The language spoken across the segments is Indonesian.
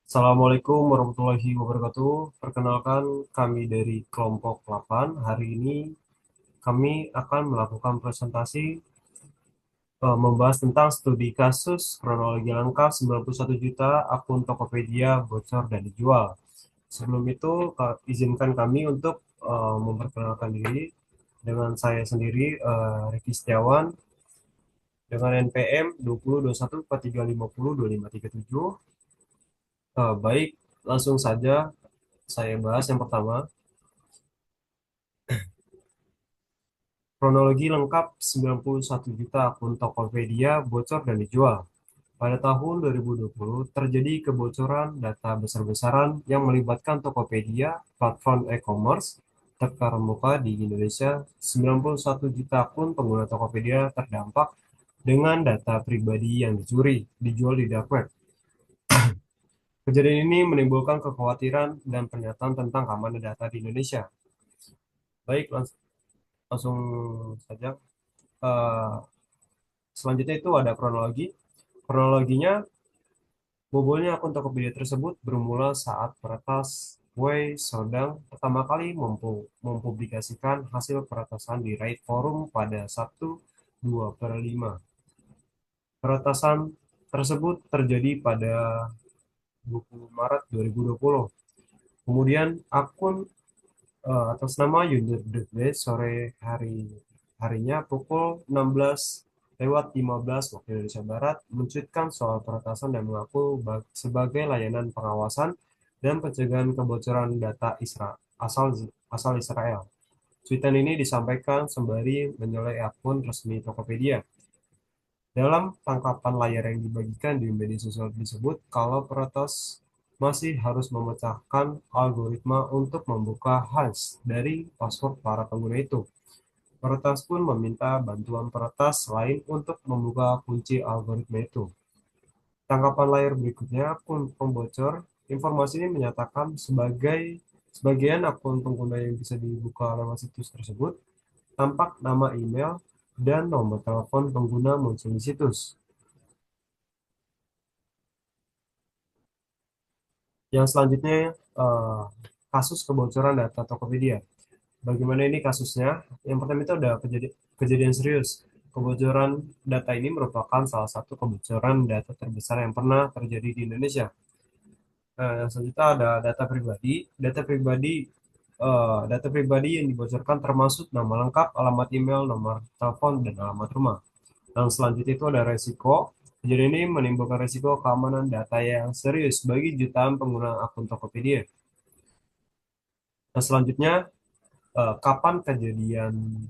Assalamualaikum warahmatullahi wabarakatuh. Perkenalkan, kami dari kelompok 8. Hari ini kami akan melakukan presentasi membahas tentang studi kasus kronologi lengkap 91 juta akun Tokopedia bocor dan dijual. Sebelum itu, izinkan kami untuk memperkenalkan diri dengan saya sendiri, Riki Setiawan, dengan NPM 202143502537. Baik, langsung saja saya bahas yang pertama. Kronologi lengkap 91 juta akun Tokopedia bocor dan dijual. Pada tahun 2020, terjadi kebocoran data besar-besaran yang melibatkan Tokopedia, platform e-commerce terkemuka di Indonesia. 91 juta akun pengguna Tokopedia terdampak dengan data pribadi yang dicuri, dijual di dark web. Kejadian ini menimbulkan kekhawatiran dan pernyataan tentang keamanan data di Indonesia. Baik, langsung saja. Eh, Selanjutnya itu ada kronologi. Kronologinya, bobolnya akun Tokopedia tersebut bermula saat peretas Wei Sodang pertama kali mempublikasikan hasil peretasan di Reddit Forum pada Sabtu 2/5. Peretasan tersebut terjadi pada 20 Maret 2020. Kemudian akun atas nama Yundir Deadly sore harinya pukul 16:15 waktu Indonesia Barat mencuitkan soal peretasan dan mengaku sebagai layanan pengawasan dan pencegahan kebocoran data asal asal Israel. Cuitan ini disampaikan sembari menyolek akun resmi Tokopedia. Dalam tangkapan layar yang dibagikan di media sosial disebut kalau peretas masih harus memecahkan algoritma untuk membuka hash dari password para pengguna itu. Peretas pun meminta bantuan peretas lain untuk membuka kunci algoritma itu. Tangkapan layar berikutnya, akun pembocor. Informasi ini menyatakan sebagian akun pengguna yang bisa dibuka lewat situs tersebut, tampak nama email dan nomor telepon pengguna muncul di situs. Yang selanjutnya, eh, kasus kebocoran data Tokopedia. Bagaimana ini kasusnya? Yang pertama itu ada kejadian serius. Kebocoran data ini merupakan salah satu kebocoran data terbesar yang pernah terjadi di Indonesia. Yang selanjutnya ada data pribadi. Data pribadi yang dibocorkan termasuk nama lengkap, alamat email, nomor telepon, dan alamat rumah. Yang selanjutnya itu ada resiko. Kejadian ini menimbulkan resiko keamanan data yang serius bagi jutaan pengguna akun Tokopedia. Nah, selanjutnya, kapan kejadian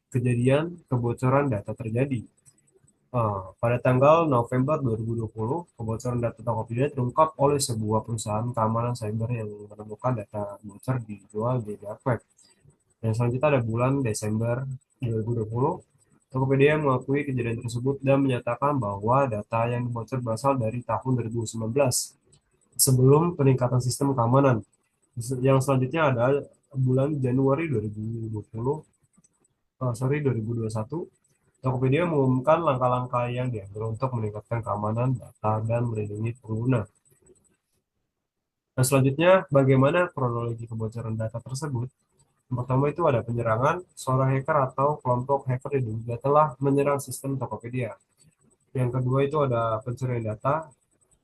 kejadian kebocoran data terjadi? Pada tanggal November 2020, kebocoran data Tokopedia terungkap oleh sebuah perusahaan keamanan cyber yang menemukan data bocor dijual di dark web. Yang selanjutnya ada bulan Desember 2020, Tokopedia mengakui kejadian tersebut dan menyatakan bahwa data yang bocor berasal dari tahun 2019 sebelum peningkatan sistem keamanan. Yang selanjutnya ada bulan Januari 2020, 2021, Tokopedia mengumumkan langkah-langkah yang diambil untuk meningkatkan keamanan data dan melindungi pengguna. Nah, selanjutnya, bagaimana kronologi kebocoran data tersebut? Yang pertama itu ada penyerangan, seorang hacker atau kelompok hacker diduga telah menyerang sistem Tokopedia. Yang kedua itu ada pencurian data,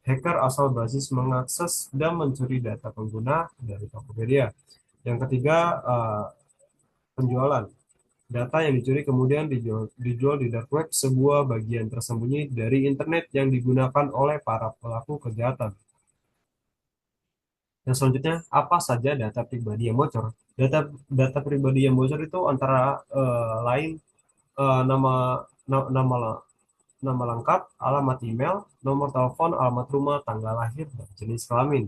hacker asal Brasis mengakses dan mencuri data pengguna dari Tokopedia. Yang ketiga, penjualan. Data yang dicuri kemudian dijual di dark web, sebuah bagian tersembunyi dari internet yang digunakan oleh para pelaku kejahatan. Yang selanjutnya, apa saja data pribadi yang bocor? Data data pribadi yang bocor itu antara lain nama nama nama lengkap, alamat email, nomor telepon, alamat rumah, tanggal lahir, dan jenis kelamin.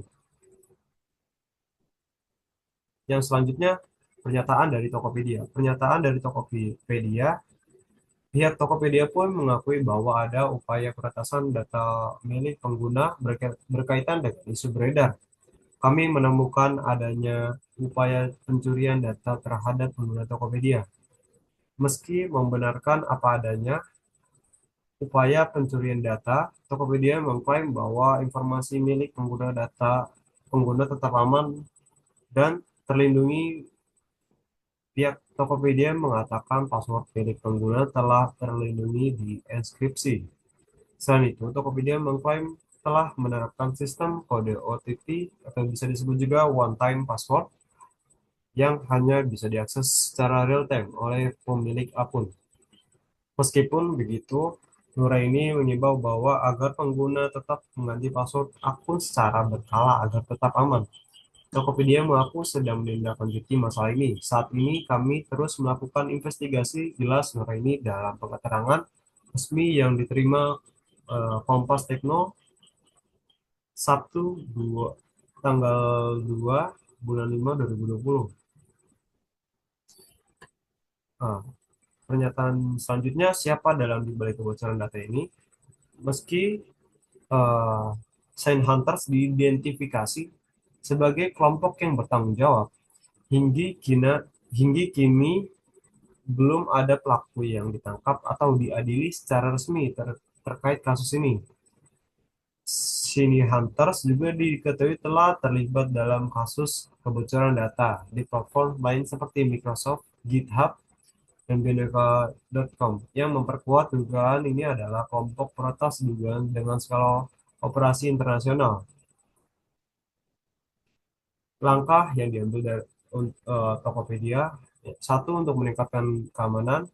Yang selanjutnya, pernyataan dari Tokopedia. Pernyataan dari Tokopedia. Pihak Tokopedia pun mengakui bahwa ada upaya peretasan data milik pengguna berkaitan dengan isu beredar. Kami menemukan adanya upaya pencurian data terhadap pengguna Tokopedia. Meski membenarkan apa adanya, upaya pencurian data, Tokopedia mengklaim bahwa informasi milik pengguna data pengguna tetap aman dan terlindungi. Pihak Tokopedia mengatakan password milik pengguna telah terlindungi di enkripsi. Selain itu, Tokopedia mengklaim telah menerapkan sistem kode OTP atau bisa disebut juga one-time password yang hanya bisa diakses secara real-time oleh pemilik akun. Meskipun begitu, Nuraini mengimbau bahwa agar pengguna tetap mengganti password akun secara berkala agar tetap aman. Tokopedia mengaku sedang menindaklanjuti masalah ini. Saat ini kami terus melakukan investigasi, jelas Nuraini dalam keterangan resmi yang diterima Kompas Tekno Sabtu 2, tanggal 2 bulan 5 2020. Nah, pernyataan selanjutnya, siapa dalam dibalik kebocoran data ini? Meski eh, Sign Hunters diidentifikasi sebagai kelompok yang bertanggung jawab, hingga kini belum ada pelaku yang ditangkap atau diadili secara resmi terkait kasus ini. Shiny Hunters juga diketahui telah terlibat dalam kasus kebocoran data di platform lain seperti Microsoft, GitHub, dan Bineka.com yang memperkuat dugaan ini adalah kelompok peretas dugaan dengan skala operasi internasional. Langkah yang diambil dari Tokopedia, satu untuk meningkatkan keamanan.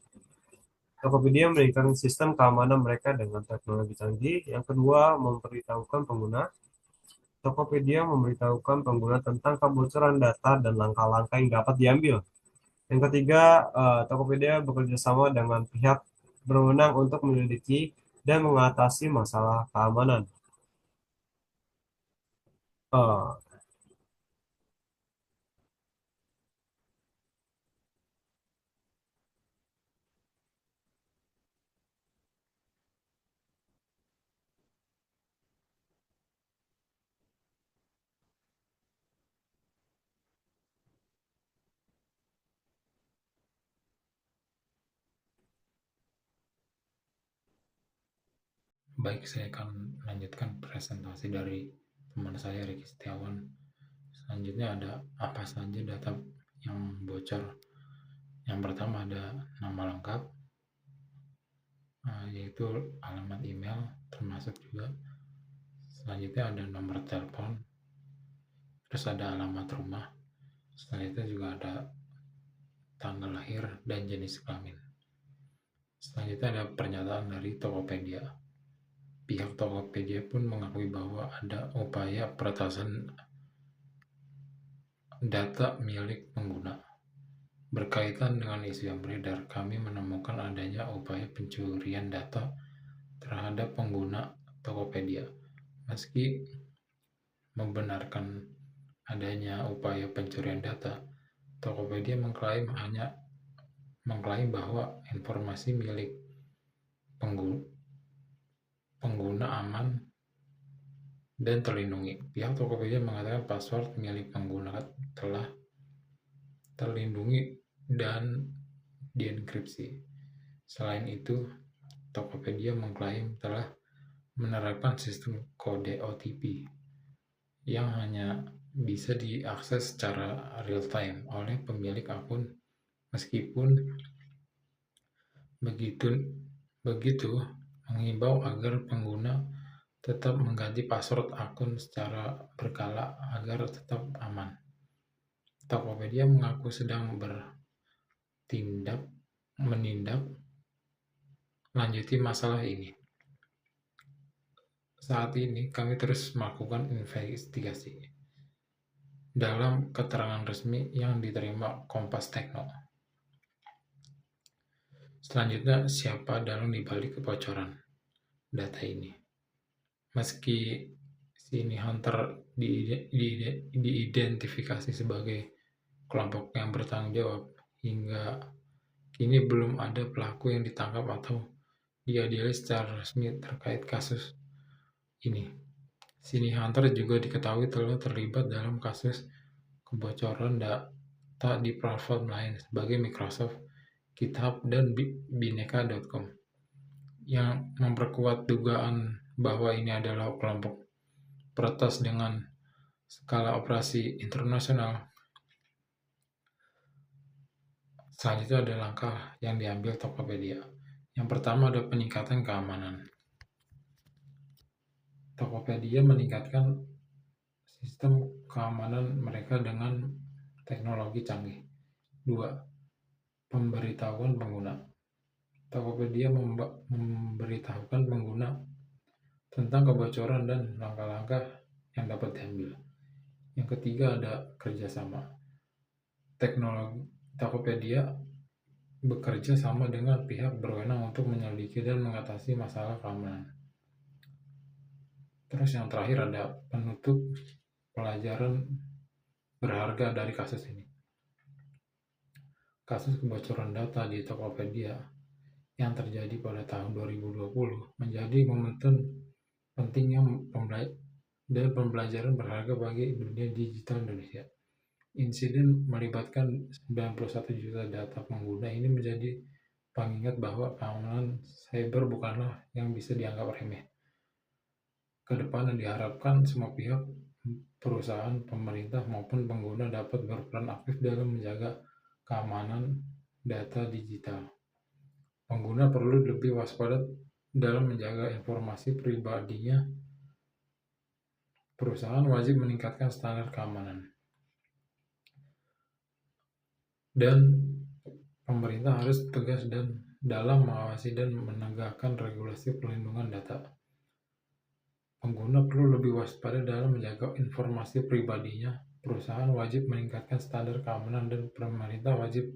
Tokopedia meningkatkan sistem keamanan mereka dengan teknologi canggih. Yang kedua, memberitahukan pengguna. Tokopedia memberitahukan pengguna tentang kebocoran data dan langkah-langkah yang dapat diambil. Yang ketiga, Tokopedia bekerja sama dengan pihak berwenang untuk menyelidiki dan mengatasi masalah keamanan. Eh, Baik, saya akan melanjutkan presentasi dari teman saya Riki Setiawan. Selanjutnya ada apa saja data yang bocor. Yang pertama ada nama lengkap, yaitu alamat email, termasuk juga. Selanjutnya ada nomor telepon, terus ada alamat rumah. Selanjutnya juga ada tanggal lahir dan jenis kelamin. Selanjutnya ada pernyataan dari Tokopedia. Pihak Tokopedia pun mengakui bahwa ada upaya peretasan data milik pengguna. Berkaitan dengan isu yang beredar, kami menemukan adanya upaya pencurian data terhadap pengguna Tokopedia. Meski membenarkan adanya upaya pencurian data, Tokopedia mengklaim bahwa informasi milik pengguna aman dan terlindungi. Pihak Tokopedia mengatakan password milik pengguna telah terlindungi dan dienkripsi. Selain itu, Tokopedia mengklaim telah menerapkan sistem kode OTP yang hanya bisa diakses secara real-time oleh pemilik akun. Meskipun begitu menghimbau agar pengguna tetap mengganti password akun secara berkala agar tetap aman. Tokopedia mengaku sedang menindak lanjuti masalah ini. Saat ini kami terus melakukan investigasi. Dalam keterangan resmi yang diterima Kompas Tekno. Selanjutnya, siapa dalam dibalik kebocoran data ini? Meski Shiny Hunter diidentifikasi sebagai kelompok yang bertanggung jawab, hingga kini belum ada pelaku yang ditangkap atau diadili secara resmi terkait kasus ini. Shiny Hunter juga diketahui telah terlibat dalam kasus kebocoran data di platform lain sebagai Microsoft, GitHub, dan Bineka.com. yang memperkuat dugaan bahwa ini adalah kelompok peretas dengan skala operasi internasional. Selanjutnya ada langkah yang diambil Tokopedia. Yang pertama ada peningkatan keamanan. Tokopedia meningkatkan sistem keamanan mereka dengan teknologi canggih. 2. Pemberitahuan pengguna. Tokopedia memberitahukan pengguna tentang kebocoran dan langkah-langkah yang dapat diambil. Yang ketiga ada kerjasama. Teknologi Tokopedia bekerja sama dengan pihak berwenang untuk menyelidiki dan mengatasi masalah keamanan. Terus yang terakhir ada penutup pelajaran berharga dari kasus ini. Kasus kebocoran data di Tokopedia yang terjadi pada tahun 2020 menjadi momentum pentingnya dan pembelajaran berharga bagi dunia digital Indonesia. Insiden melibatkan 91 juta data pengguna ini menjadi pengingat bahwa keamanan cyber bukanlah yang bisa dianggap remeh. Kedepan diharapkan semua pihak, perusahaan, pemerintah maupun pengguna dapat berperan aktif dalam menjaga keamanan data digital. Pengguna perlu lebih waspada dalam menjaga informasi pribadinya. Perusahaan wajib meningkatkan standar keamanan. Dan pemerintah harus tegas dan dalam mengawasi dan menegakkan regulasi perlindungan data. Pengguna perlu lebih waspada dalam menjaga informasi pribadinya. Perusahaan wajib meningkatkan standar keamanan dan pemerintah wajib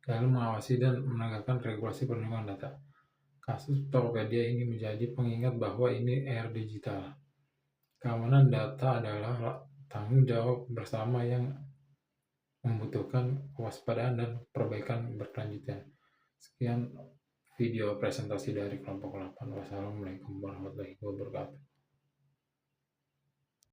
dalam mengawasi dan menegakkan regulasi perlindungan data. Kasus Tokopedia ini menjadi pengingat bahwa ini era digital. Keamanan data adalah tanggung jawab bersama yang membutuhkan kewaspadaan dan perbaikan berkelanjutan. Sekian video presentasi dari kelompok 8. Wassalamualaikum warahmatullahi wabarakatuh.